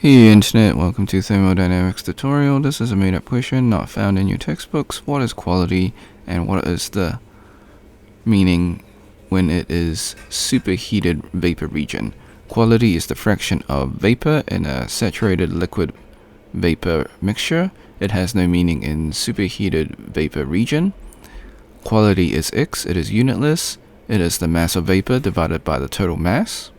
Hey Internet, welcome to Thermodynamics tutorial. This is a made up question not found in your textbooks. What is quality and what is the meaning when it is superheated vapor region? Quality is the fraction of vapor in a saturated liquid vapor mixture. It has no meaning in superheated vapor region. Quality is X, it is unitless. It is the mass of vapor divided by the total mass.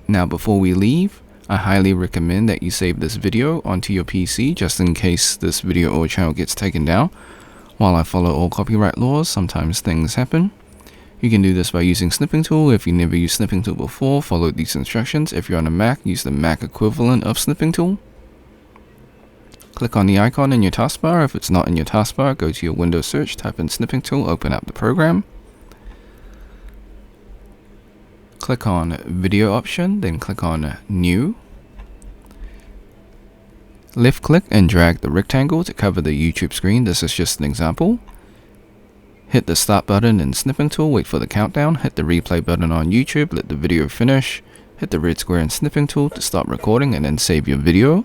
Now before we leave, I highly recommend that you save this video onto your PC just in case this video or channel gets taken down. While I follow all copyright laws, sometimes things happen. You can do this by using Snipping Tool. If you never used Snipping Tool before, follow these instructions. If you're on a Mac, use the Mac equivalent of Snipping Tool. Click on the icon in your taskbar. If it's not in your taskbar, go to your Windows search, type in Snipping Tool, open up the program. Click on Video option, then click on New. Left click and drag the rectangle to cover the YouTube screen. This is just an example. Hit the Start button in Snipping Tool, wait for the countdown. Hit the Replay button on YouTube, let the video finish. Hit the red square in Snipping Tool to stop recording and then save your video.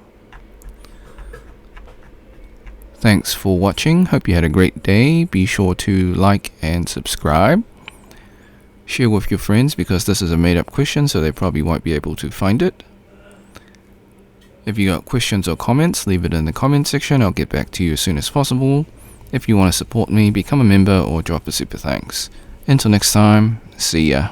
Thanks for watching. Hope you had a great day. Be sure to like and subscribe. Share with your friends because this is a made up question, so they probably won't be able to find it. If you got questions or comments, leave it in the comment section. I'll get back to you as soon as possible. If you want to support me, become a member or drop a super thanks. Until next time, see ya.